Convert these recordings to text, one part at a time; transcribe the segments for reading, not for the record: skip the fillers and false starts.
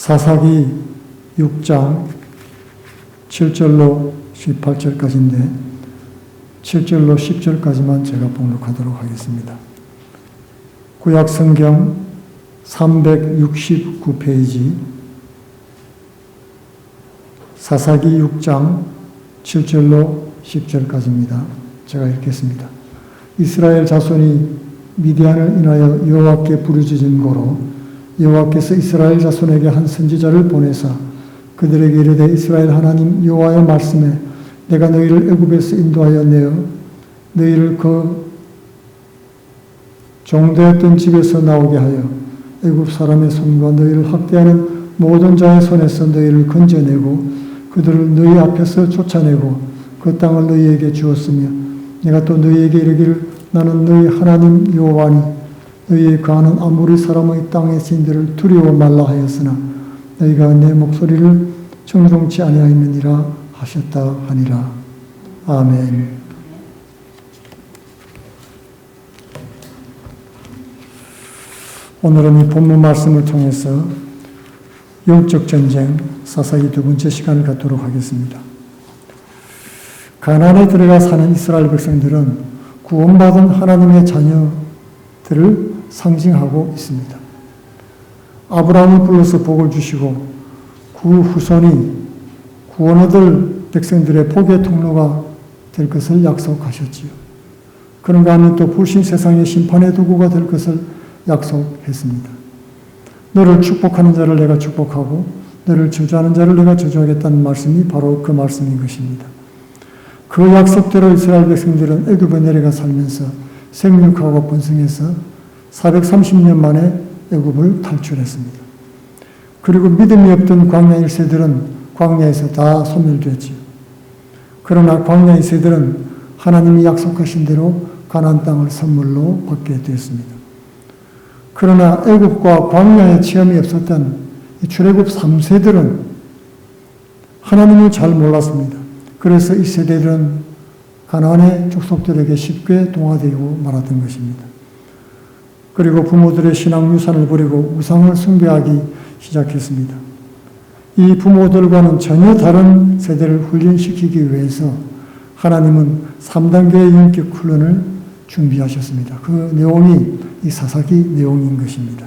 사사기 6장 7절로 18절까지인데 7절로 10절까지만 제가 봉독하도록 하겠습니다. 구약성경 369페이지 사사기 6장 7절로 10절까지입니다. 제가 읽겠습니다. 이스라엘 자손이 미디안을 인하여 여호와께 부르짖은 고로 여호와께서 이스라엘 자손에게 한 선지자를 보내사 그들에게 이르되 이스라엘 하나님 여호와의 말씀에 내가 너희를 애굽에서 인도하여 내어 너희를 그 종되었던 집에서 나오게 하여 애굽 사람의 손과 너희를 학대하는 모든 자의 손에서 너희를 건져내고 그들을 너희 앞에서 쫓아내고 그 땅을 너희에게 주었으며 내가 또 너희에게 이르기를 나는 너희 하나님 여호와니 너희의 거하는 아무리 사람의 땅의 신들을 두려워 말라 하였으나 너희가 내 목소리를 청종치 아니하였느니라 하셨다 하니라. 아멘. 오늘은 이 본문 말씀을 통해서 영적 전쟁 사사기 두 번째 시간을 갖도록 하겠습니다. 가나안에 들어가 사는 이스라엘 백성들은 구원받은 하나님의 자녀들을 상징하고 있습니다. 아브라함을 불러서 복을 주시고 그 후손이 구원 얻을 백성들의 복의 통로가 될 것을 약속하셨지요. 그런가 하면 또 불신 세상의 심판의 도구가 될 것을 약속했습니다. 너를 축복하는 자를 내가 축복하고 너를 저주하는 자를 내가 저주하겠다는 말씀이 바로 그 말씀인 것입니다. 그 약속대로 이스라엘 백성들은 애굽에 내려가 살면서 생육하고 번성해서 430년 만에 애굽을 탈출했습니다. 그리고 믿음이 없던 광야 1세들은 광야에서 다 소멸됐지요. 그러나 광야 2세들은 하나님이 약속하신 대로 가나안 땅을 선물로 받게 되었습니다. 그러나 애굽과 광야의 체험이 없었던 출애굽 3세들은 하나님을 잘 몰랐습니다. 그래서 이 세대들은 가나안의 족속들에게 쉽게 동화되고 말았던 것입니다. 그리고 부모들의 신앙 유산을 버리고 우상을 숭배하기 시작했습니다. 이 부모들과는 전혀 다른 세대를 훈련시키기 위해서 하나님은 3단계의 영적 훈련을 준비하셨습니다. 그 내용이 이 사사기 내용인 것입니다.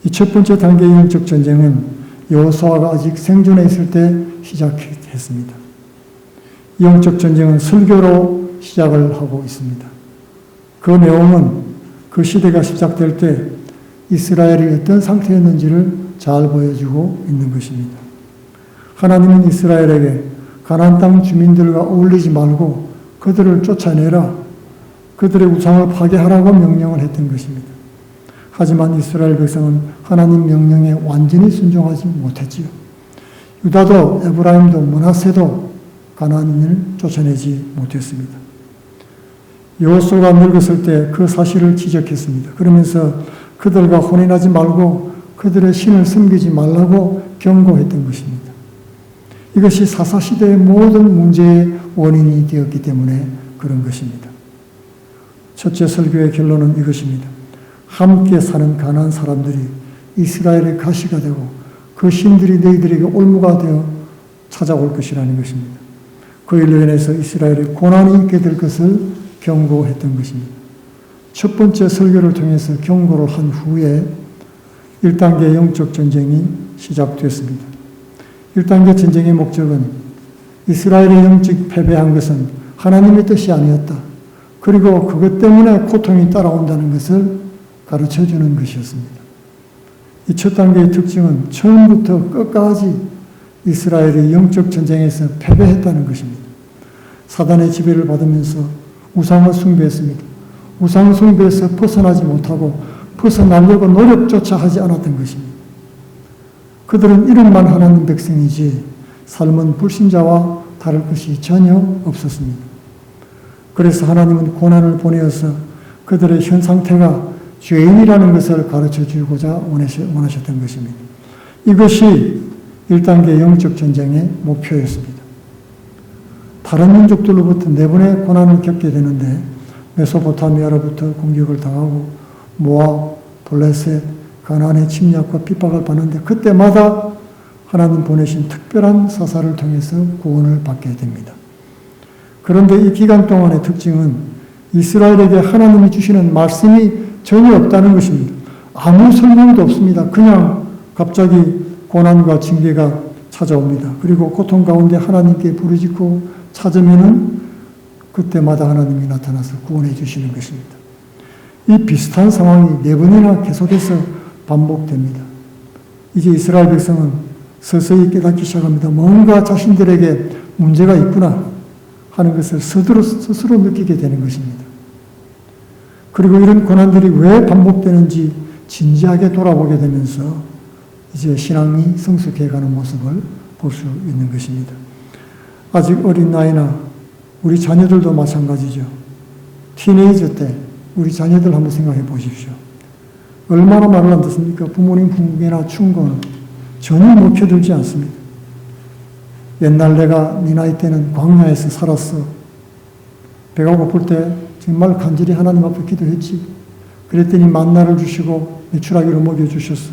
이 첫 번째 단계의 영적 전쟁은 여호수아가 아직 생존해 있을 때 시작했습니다. 영적 전쟁은 설교로 시작을 하고 있습니다. 그 내용은 그 시대가 시작될 때 이스라엘이 어떤 상태였는지를 잘 보여주고 있는 것입니다. 하나님은 이스라엘에게 가나안 땅 주민들과 어울리지 말고 그들을 쫓아내라, 그들의 우상을 파괴하라고 명령을 했던 것입니다. 하지만 이스라엘 백성은 하나님 명령에 완전히 순종하지 못했지요. 유다도 에브라임도 므낫세도 가나안인을 쫓아내지 못했습니다. 여호수아가 늙었을 때 그 사실을 지적했습니다. 그러면서 그들과 혼인하지 말고 그들의 신을 섬기지 말라고 경고했던 것입니다. 이것이 사사시대의 모든 문제의 원인이 되었기 때문에 그런 것입니다. 첫째 설교의 결론은 이것입니다. 함께 사는 가나안 사람들이 이스라엘의 가시가 되고 그 신들이 너희들에게 올무가 되어 찾아올 것이라는 것입니다. 그 일로 인해서 이스라엘에 고난이 있게 될 것을 경고했던 것입니다. 첫 번째 설교를 통해서 경고를 한 후에 1단계 영적 전쟁이 시작됐습니다. 1단계 전쟁의 목적은 이스라엘의 영적 패배한 것은 하나님의 뜻이 아니었다. 그리고 그것 때문에 고통이 따라온다는 것을 가르쳐주는 것이었습니다. 이 첫 단계의 특징은 처음부터 끝까지 이스라엘이 영적 전쟁에서 패배했다는 것입니다. 사단의 지배를 받으면서 우상을 숭배했습니다. 우상 숭배에서 벗어나지 못하고 벗어나려고 노력조차 하지 않았던 것입니다. 그들은 이름만 하나님 백성이지 삶은 불신자와 다를 것이 전혀 없었습니다. 그래서 하나님은 고난을 보내어서 그들의 현 상태가 죄인이라는 것을 가르쳐 주고자 원하셨던 것입니다. 이것이 1단계 영적 전쟁의 목표였습니다. 다른 민족들로부터 4번의 고난을 겪게 되는데 메소포타미아로부터 공격을 당하고 모압, 블레셋, 가나안의 침략과 핍박을 받는데 그때마다 하나님 보내신 특별한 사사를 통해서 구원을 받게 됩니다. 그런데 이 기간 동안의 특징은 이스라엘에게 하나님이 주시는 말씀이 전혀 없다는 것입니다. 아무 설명도 없습니다. 그냥 갑자기 고난과 징계가 찾아옵니다. 그리고 고통 가운데 하나님께 부르짖고 찾으면은 그때마다 하나님이 나타나서 구원해 주시는 것입니다. 이 비슷한 상황이 4번이나 계속해서 반복됩니다. 이제 이스라엘 백성은 서서히 깨닫기 시작합니다. 뭔가 자신들에게 문제가 있구나 하는 것을 스스로 느끼게 되는 것입니다. 그리고 이런 고난들이 왜 반복되는지 진지하게 돌아보게 되면서 이제 신앙이 성숙해가는 모습을 볼 수 있는 것입니다. 아직 어린 나이나 우리 자녀들도 마찬가지죠. 티네이저 때 우리 자녀들 한번 생각해 보십시오. 얼마나 말을 안 듣습니까? 부모님 훈계나 충고는 전혀 먹혀들지 않습니다. 옛날 내가 네 나이 때는 광야에서 살았어. 배가 고플 때 정말 간절히 하나님 앞에 기도했지. 그랬더니 만나를 주시고 메추라기로 먹여주셨어.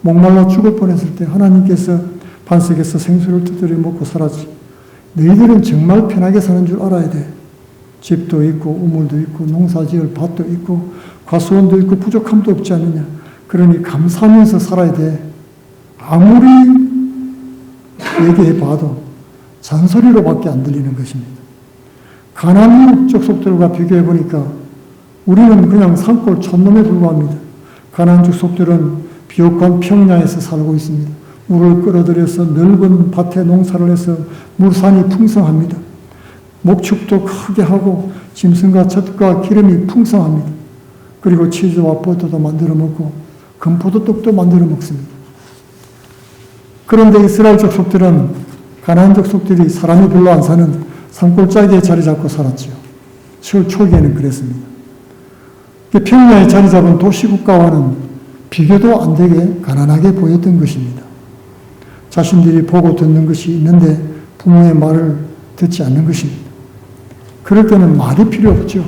목말라 죽을 뻔했을 때 하나님께서 반석에서 생수를 두드려 먹고 살았지. 너희들은 정말 편하게 사는 줄 알아야 돼. 집도 있고 우물도 있고 농사지을 밭도 있고 과수원도 있고 부족함도 없지 않느냐. 그러니 감사하면서 살아야 돼. 아무리 얘기해봐도 잔소리로밖에 안 들리는 것입니다. 가나안 족속들과 비교해보니까 우리는 그냥 산골 촌놈에 불과합니다. 가나안 족속들은 비옥한 평야에서 살고 있습니다. 물을 끌어들여서 넓은 밭에 농사를 해서 물산이 풍성합니다. 목축도 크게 하고 짐승과 젖과 기름이 풍성합니다. 그리고 치즈와 버터도 만들어 먹고 금포도떡도 만들어 먹습니다. 그런데 이스라엘 족속들은 가나안 족속들이 사람이 별로 안 사는 산골짜기에 자리 잡고 살았죠. 초기에는 그랬습니다. 평야에 자리 잡은 도시국가와는 비교도 안 되게 가난하게 보였던 것입니다. 자신들이 보고 듣는 것이 있는데 부모의 말을 듣지 않는 것입니다. 그럴 때는 말이 필요 없죠.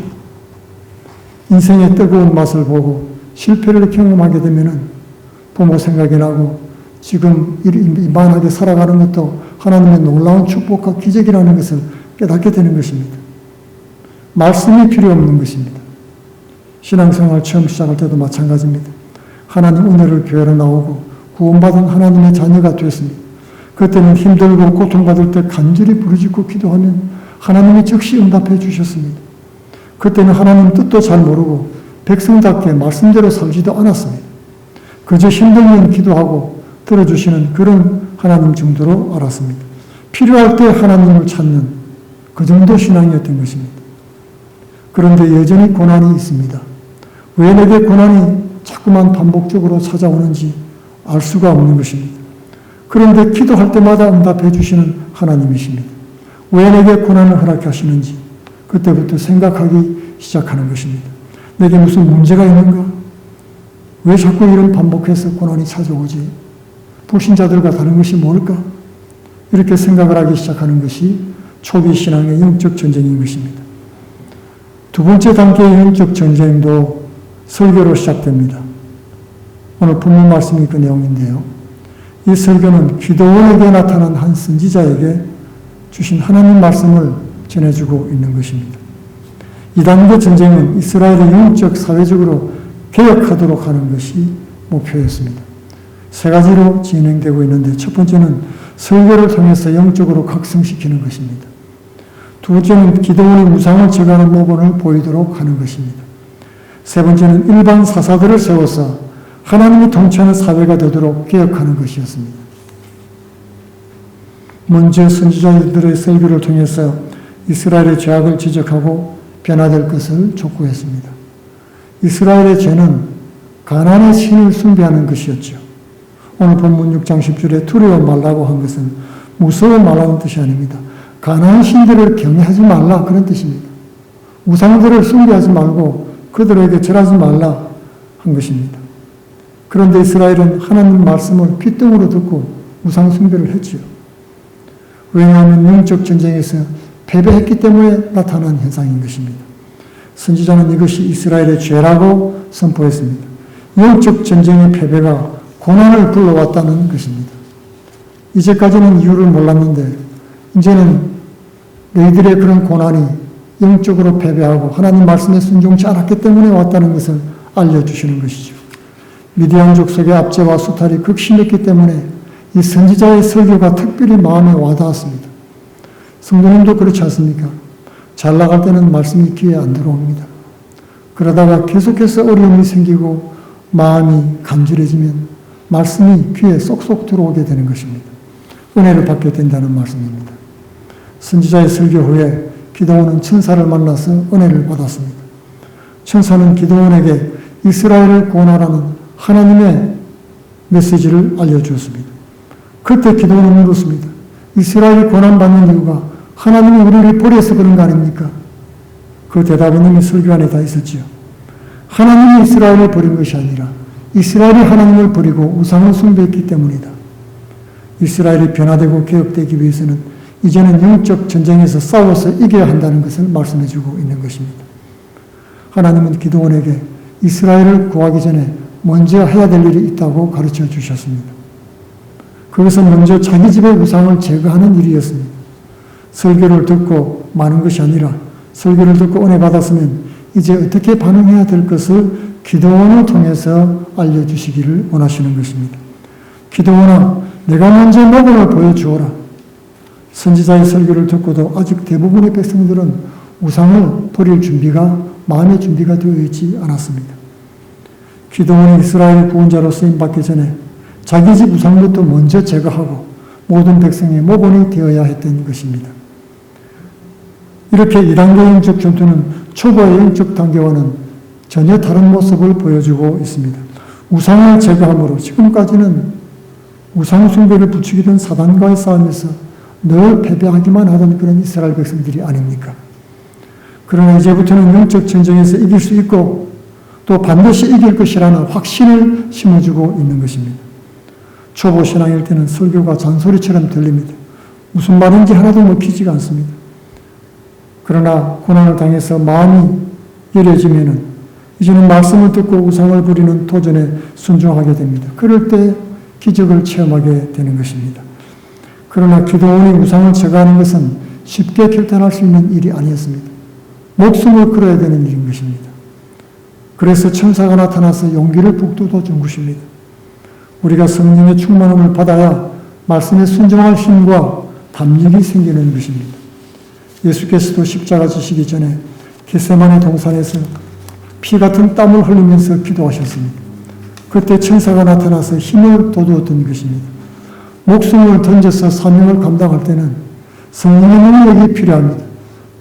인생의 뜨거운 맛을 보고 실패를 경험하게 되면 부모 생각이 나고 지금 이만하게 살아가는 것도 하나님의 놀라운 축복과 기적이라는 것을 깨닫게 되는 것입니다. 말씀이 필요 없는 것입니다. 신앙생활 처음 시작할 때도 마찬가지입니다. 하나님 은혜를 교회로 나오고 구원받은 하나님의 자녀가 되었습니다. 그때는 힘들고 고통받을 때 간절히 부르짖고 기도하면 하나님이 즉시 응답해 주셨습니다. 그때는 하나님 뜻도 잘 모르고 백성답게 말씀대로 살지도 않았습니다. 그저 힘들면 기도하고 들어주시는 그런 하나님 정도로 알았습니다. 필요할 때 하나님을 찾는 그 정도 신앙이었던 것입니다. 그런데 여전히 고난이 있습니다. 왜 내게 고난이 자꾸만 반복적으로 찾아오는지 알 수가 없는 것입니다. 그런데 기도할 때마다 응답해 주시는 하나님이십니다. 왜 내게 고난을 허락하시는지 그때부터 생각하기 시작하는 것입니다. 내게 무슨 문제가 있는가? 왜 자꾸 이런 반복해서 고난이 찾아오지? 불신자들과 다른 것이 뭘까? 이렇게 생각을 하기 시작하는 것이 초기 신앙의 영적 전쟁인 것입니다. 두 번째 단계의 영적 전쟁도 설교로 시작됩니다. 오늘 본문 말씀이 그 내용인데요. 이 설교는 기도원에게 나타난 한 선지자에게 주신 하나님 말씀을 전해주고 있는 것입니다. 이 단계 전쟁은 이스라엘의 영적, 사회적으로 개혁하도록 하는 것이 목표였습니다. 세 가지로 진행되고 있는데 첫 번째는 설교를 통해서 영적으로 각성시키는 것입니다. 두 번째는 기도원의 무상을 제거하는 모본을 보이도록 하는 것입니다. 세 번째는 일반 사사들을 세워서 하나님이 통치하는 사회가 되도록 개혁하는 것이었습니다. 먼저 선지자들의 설교를 통해서 이스라엘의 죄악을 지적하고 변화될 것을 촉구했습니다. 이스라엘의 죄는 가나안의 신을 숭배하는 것이었죠. 오늘 본문 6장 10절에 두려워 말라고 한 것은 무서워 말라는 뜻이 아닙니다. 가나안 신들을 경외하지 말라 그런 뜻입니다. 우상들을 숭배하지 말고 그들에게 절하지 말라 한 것입니다. 그런데 이스라엘은 하나님 말씀을 귓등으로 듣고 우상 숭배를 했지요. 왜냐하면 영적 전쟁에서 패배했기 때문에 나타난 현상인 것입니다. 선지자는 이것이 이스라엘의 죄라고 선포했습니다. 영적 전쟁의 패배가 고난을 불러왔다는 것입니다. 이제까지는 이유를 몰랐는데 이제는 너희들의 그런 고난이 영적으로 패배하고 하나님 말씀에 순종치 않았기 때문에 왔다는 것을 알려주시는 것이죠. 미디안 족속의 압제와 수탈이 극심했기 때문에 이 선지자의 설교가 특별히 마음에 와닿았습니다. 성도님도 그렇지 않습니까? 잘 나갈 때는 말씀이 귀에 안 들어옵니다. 그러다가 계속해서 어려움이 생기고 마음이 간절해지면 말씀이 귀에 쏙쏙 들어오게 되는 것입니다. 은혜를 받게 된다는 말씀입니다. 선지자의 설교 후에 기드온은 천사를 만나서 은혜를 받았습니다. 천사는 기드온에게 이스라엘을 구원하라는 하나님의 메시지를 알려주었습니다. 그때 기드온은 물었습니다. 이스라엘이 고난받는 이유가 하나님이 우리를 버려서 그런 거 아닙니까? 그 대답은 이미 설교 안에 다 있었지요. 하나님이 이스라엘을 버린 것이 아니라 이스라엘이 하나님을 버리고 우상을 숭배했기 때문이다. 이스라엘이 변화되고 개혁되기 위해서는 이제는 영적 전쟁에서 싸워서 이겨야 한다는 것을 말씀해 주고 있는 것입니다. 하나님은 기드온에게 이스라엘을 구하기 전에 먼저 해야 될 일이 있다고 가르쳐 주셨습니다. 그것은 먼저 자기 집의 우상을 제거하는 일이었습니다. 설교를 듣고 마는 것이 아니라 설교를 듣고 은혜 받았으면 이제 어떻게 반응해야 될 것을 기드온을 통해서 알려주시기를 원하시는 것입니다. 기드온아, 내가 먼저 모범을 보여주어라. 선지자의 설교를 듣고도 아직 대부분의 백성들은 우상을 버릴 준비가, 마음의 준비가 되어 있지 않았습니다. 기드온이 이스라엘 구원자로 쓰임받기 전에 자기 집 우상부터 먼저 제거하고 모든 백성의 모범이 되어야 했던 것입니다. 이렇게 2단계 영적 전투는 초보의 영적 단계와는 전혀 다른 모습을 보여주고 있습니다. 우상을 제거함으로 지금까지는 우상 숭배를 부추기던 사단과의 싸움에서 늘 패배하기만 하던 그런 이스라엘 백성들이 아닙니까? 그러나 이제부터는 영적 전쟁에서 이길 수 있고 또 반드시 이길 것이라는 확신을 심어주고 있는 것입니다. 초보 신앙일 때는 설교가 잔소리처럼 들립니다. 무슨 말인지 하나도 먹히지가 않습니다. 그러나 고난을 당해서 마음이 열려지면은 이제는 말씀을 듣고 우상을 부리는 도전에 순종하게 됩니다. 그럴 때 기적을 체험하게 되는 것입니다. 그러나 기드온이 우상을 제거하는 것은 쉽게 결단할 수 있는 일이 아니었습니다. 목숨을 걸어야 되는 일인 것입니다. 그래서 천사가 나타나서 용기를 북돋워 준 것입니다. 우리가 성령의 충만함을 받아야 말씀에 순종할 힘과 담력이 생기는 것입니다. 예수께서도 십자가 지시기 전에 겟세마네 동산에서 피 같은 땀을 흘리면서 기도하셨습니다. 그때 천사가 나타나서 힘을 돋우었던 것입니다. 목숨을 던져서 사명을 감당할 때는 성령의 능력이 필요합니다.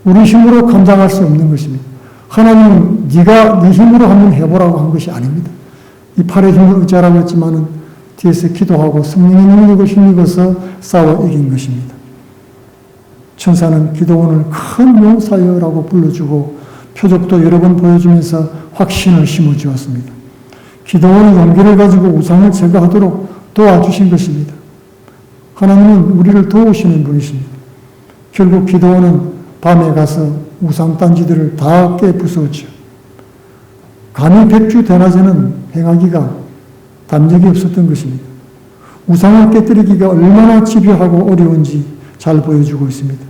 우리 힘으로 감당할 수 없는 것입니다. 하나님은 네가 네 힘으로 한번 해보라고 한 것이 아닙니다. 이 팔의 힘을 의지하라고 했지만은 뒤에서 기도하고 성령의 능력을 힘입어서 싸워 이긴 것입니다. 천사는 기드온을 큰 용사여라고 불러주고 표적도 여러 번 보여주면서 확신을 심어주었습니다. 기드온이 용기를 가지고 우상을 제거하도록 도와주신 것입니다. 하나님은 우리를 도우시는 분이십니다. 결국 기드온은 밤에 가서 우상 단지들을 다 깨부수었죠. 감히 백주 대낮에는 행하기가 담력이 없었던 것입니다. 우상을 깨뜨리기가 얼마나 집요하고 어려운지 잘 보여주고 있습니다.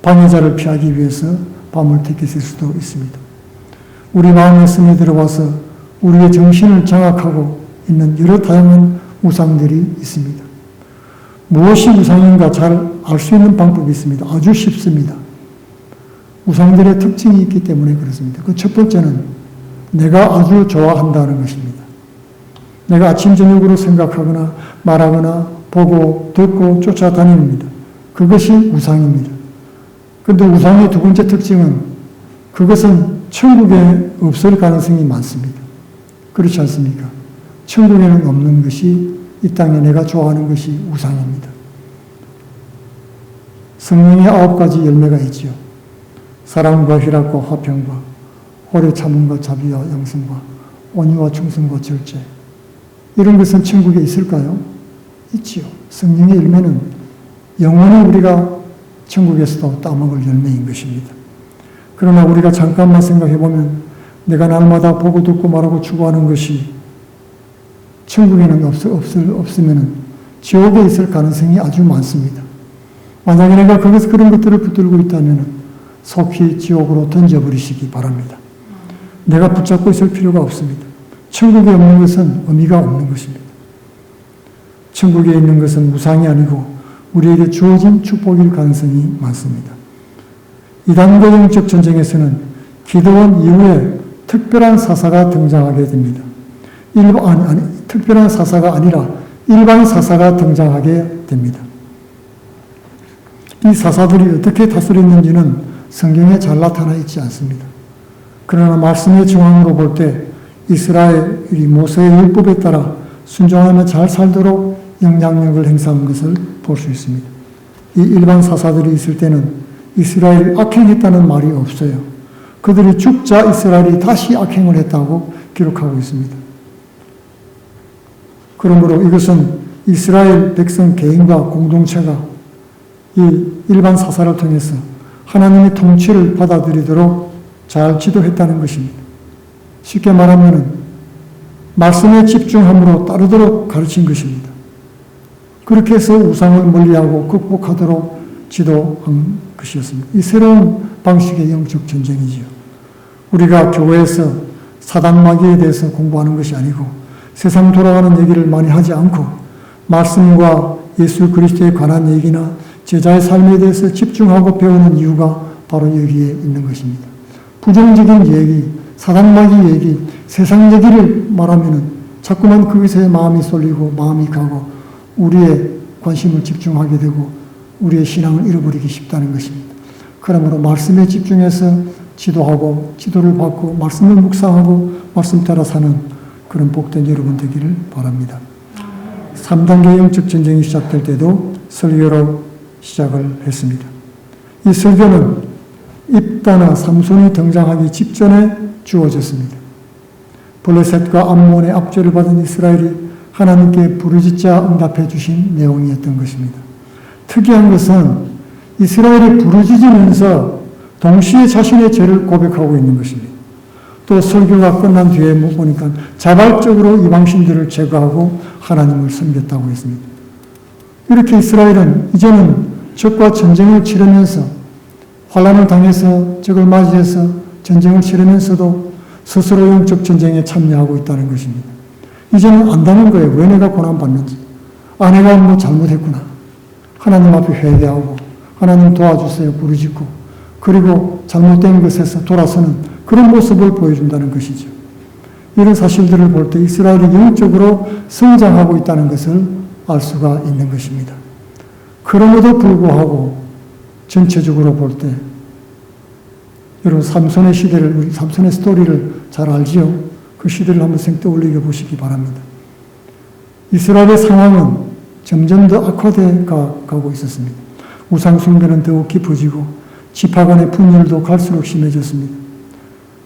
방해자를 피하기 위해서 밤을 택했을 수도 있습니다. 우리 마음에 스며 들어와서 우리의 정신을 장악하고 있는 여러 다양한 우상들이 있습니다. 무엇이 우상인가 잘 알 수 있는 방법이 있습니다. 아주 쉽습니다. 우상들의 특징이 있기 때문에 그렇습니다. 그 첫 번째는 내가 아주 좋아한다는 것입니다. 내가 아침 저녁으로 생각하거나 말하거나 보고 듣고 쫓아다닙니다. 그것이 우상입니다. 그런데 우상의 두 번째 특징은 그것은 천국에 없을 가능성이 많습니다. 그렇지 않습니까? 천국에는 없는 것이 이 땅에 내가 좋아하는 것이 우상입니다. 성령의 9가지 열매가 있지요. 사랑과 희락과 화평과 오래 참음과 자비와 양성과 온유와 충성과 절제. 이런 것은 천국에 있을까요? 있지요. 성령의 열매는 영원히 우리가 천국에서도 따먹을 열매인 것입니다. 그러나 우리가 잠깐만 생각해 보면 내가 날마다 보고 듣고 말하고 추구하는 것이 천국에는 없으면 지옥에 있을 가능성이 아주 많습니다. 만약에 내가 그런 것들을 붙들고 있다면 속히 지옥으로 던져버리시기 바랍니다. 내가 붙잡고 있을 필요가 없습니다. 천국에 없는 것은 의미가 없는 것입니다. 천국에 있는 것은 무상이 아니고 우리에게 주어진 축복일 가능성이 많습니다. 이단과 영적 전쟁에서는 기드온 이후에 특별한 사사가 등장하게 됩니다. 특별한 사사가 아니라 일반 사사가 등장하게 됩니다. 이 사사들이 어떻게 다스렸는지는 성경에 잘 나타나 있지 않습니다. 그러나 말씀의 정황으로 볼 때 이스라엘이 모세의 율법에 따라 순종하며 잘 살도록 영향력을 행사한 것을 볼 수 있습니다. 이 일반 사사들이 있을 때는 이스라엘이 악행했다는 말이 없어요. 그들이 죽자 이스라엘이 다시 악행을 했다고 기록하고 있습니다. 그러므로 이것은 이스라엘 백성 개인과 공동체가 이 일반 사사를 통해서 하나님의 통치를 받아들이도록 잘 지도했다는 것입니다. 쉽게 말하면 말씀에 집중함으로 따르도록 가르친 것입니다. 그렇게 해서 우상을 멀리하고 극복하도록 지도한 것이었습니다. 이 새로운 방식의 영적 전쟁이지요. 우리가 교회에서 사단 마귀에 대해서 공부하는 것이 아니고 세상 돌아가는 얘기를 많이 하지 않고 말씀과 예수 그리스도에 관한 얘기나 제자의 삶에 대해서 집중하고 배우는 이유가 바로 여기에 있는 것입니다. 부정적인 얘기, 사단 마귀 얘기, 세상 얘기를 말하면 자꾸만 그것에 마음이 쏠리고 마음이 가고 우리의 관심을 집중하게 되고 우리의 신앙을 잃어버리기 쉽다는 것입니다. 그러므로 말씀에 집중해서 지도하고 지도를 받고 말씀을 묵상하고 말씀 따라 사는 그런 복된 여러분 되기를 바랍니다. 3단계 영적 전쟁이 시작될 때도 설교로 시작을 했습니다. 이 설교는 입다나 삼손이 등장하기 직전에 주어졌습니다. 블레셋과 암몬의 압제를 받은 이스라엘이 하나님께 부르짖자 응답해 주신 내용이었던 것입니다. 특이한 것은 이스라엘이 부르짖으면서 동시에 자신의 죄를 고백하고 있는 것입니다. 또 설교가 끝난 뒤에 보니까 자발적으로 이방신들을 제거하고 하나님을 섬겼다고 했습니다. 이렇게 이스라엘은 이제는 적과 전쟁을 치르면서 환난을 당해서 적을 맞이해서 전쟁을 치르면서도 스스로 영적 전쟁에 참여하고 있다는 것입니다. 이제는 안다는 거예요. 왜 내가 고난받는지. 내가 뭐 잘못했구나. 하나님 앞에 회개하고 하나님 도와주세요 부르짖고 그리고 잘못된 것에서 돌아서는 그런 모습을 보여준다는 것이죠. 이런 사실들을 볼 때 이스라엘이 영적으로 성장하고 있다는 것을 알 수가 있는 것입니다. 그럼에도 불구하고 전체적으로 볼 때 여러분 삼손의 시대를 우리 삼손의 스토리를 잘 알지요. 그 시대를 한번 생떠올리게 보시기 바랍니다. 이스라엘의 상황은 점점 더 악화되어 가고 있었습니다. 우상 숭배는 더욱 깊어지고 지파 간의 분열도 갈수록 심해졌습니다.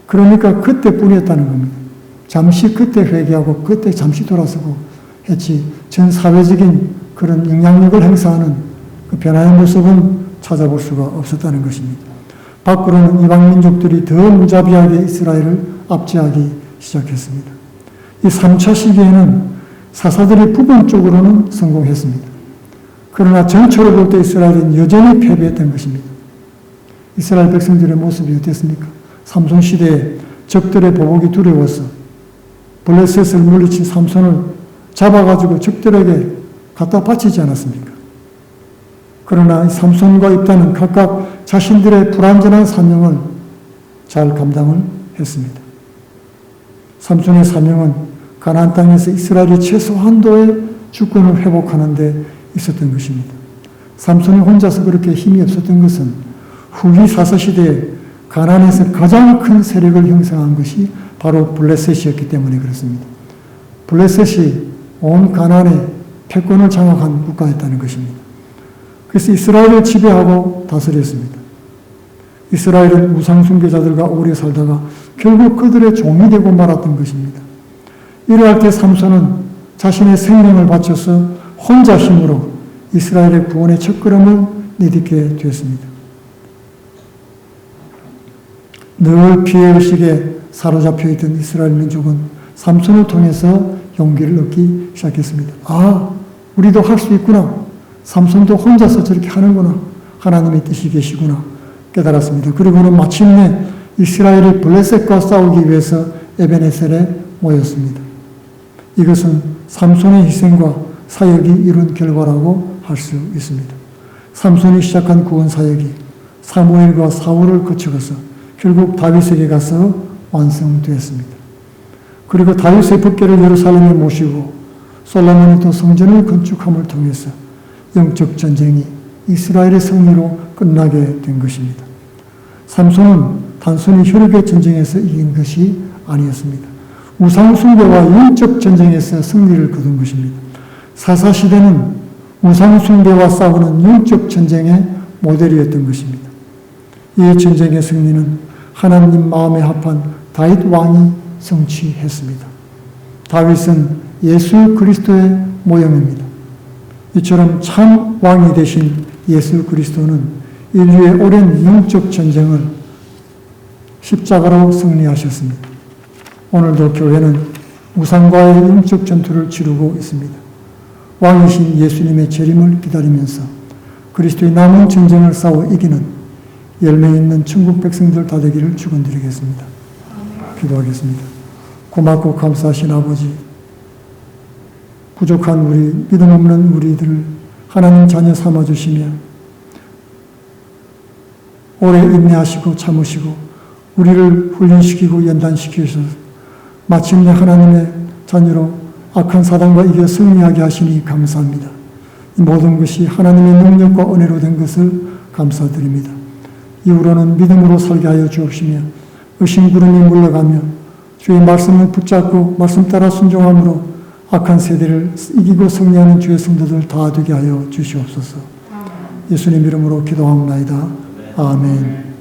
그러니까 그때뿐이었다는 겁니다. 잠시 그때 회개하고 그때 잠시 돌아서고 했지 전 사회적인 그런 영향력을 행사하는 그 변화의 모습은 찾아볼 수가 없었다는 것입니다. 밖으로는 이방 민족들이 더 무자비하게 이스라엘을 압제하기 시작했습니다. 이 3차 시기에는 사사들이 부분적으로는 성공했습니다. 그러나 전체로 볼 때 이스라엘은 여전히 패배했던 것입니다. 이스라엘 백성들의 모습이 어땠습니까? 삼손 시대에 적들의 보복이 두려워서 블레셋을 물리친 삼손을 잡아가지고 적들에게 갖다 바치지 않았습니까? 그러나 삼손과 입다는 각각 자신들의 불완전한 사명을 잘 감당을 했습니다. 삼손의 사명은 가나안 땅에서 이스라엘이 최소한도의 주권을 회복하는 데 있었던 것입니다. 삼손이 혼자서 그렇게 힘이 없었던 것은 후기 사사시대에 가나안에서 가장 큰 세력을 형성한 것이 바로 블레셋이었기 때문에 그렇습니다. 블레셋이 온 가나안의 패권을 장악한 국가였다는 것입니다. 그래서 이스라엘을 지배하고 다스렸습니다. 이스라엘은 우상 숭배자들과 오래 살다가 결국 그들의 종이 되고 말았던 것입니다. 이러할 때 삼손은 자신의 생명을 바쳐서 혼자 힘으로 이스라엘의 구원의 첫걸음을 내딛게 되었습니다. 늘 피해의식에 사로잡혀 있던 이스라엘 민족은 삼손을 통해서 용기를 얻기 시작했습니다. 아, 우리도 할 수 있구나. 삼손도 혼자서 저렇게 하는구나. 하나님의 뜻이 계시구나 깨달았습니다. 그리고는 마침내 이스라엘이 블레셋과 싸우기 위해서 에베네셀에 모였습니다. 이것은 삼손의 희생과 사역이 이룬 결과라고 할 수 있습니다. 삼손이 시작한 구원 사역이 사무엘과 사울을 거쳐서 결국 다윗에게 가서 완성되었습니다. 그리고 다윗의 법궤를 예루살렘에 모시고 솔로몬이 또 성전을 건축함을 통해서 영적 전쟁이 이스라엘의 승리로 끝나게 된 것입니다. 삼손은 단순히 혈육의 전쟁에서 이긴 것이 아니었습니다. 우상 숭배와 영적 전쟁에서 승리를 거둔 것입니다. 사사시대는 우상 숭배와 싸우는 영적 전쟁의 모델이었던 것입니다. 이 전쟁의 승리는 하나님 마음에 합한 다윗 왕이 성취했습니다. 다윗은 예수 그리스도의 모형입니다. 이처럼 참 왕이 되신 예수 그리스도는 인류의 오랜 영적 전쟁을 십자가로 승리하셨습니다. 오늘도 교회는 우상과의 영적 전투를 치르고 있습니다. 왕이신 예수님의 재림을 기다리면서 그리스도의 남은 전쟁을 싸워 이기는 열매 있는 천국 백성들 다 되기를 축원드리겠습니다. 기도하겠습니다. 고맙고 감사하신 아버지, 부족한 우리, 믿음 없는 우리들을 하나님 자녀 삼아주시며 오래 인내하시고 참으시고 우리를 훈련시키고 연단시키셔서 마침내 하나님의 자녀로 악한 사단과 이겨 승리하게 하시니 감사합니다. 이 모든 것이 하나님의 능력과 은혜로 된 것을 감사드립니다. 이후로는 믿음으로 살게 하여 주옵시며 의심구름이 물러가며 주의 말씀을 붙잡고 말씀 따라 순종함으로 악한 세대를 이기고 승리하는 주의 성도들 다 되게 하여 주시옵소서. 예수님 이름으로 기도합니다. 아멘.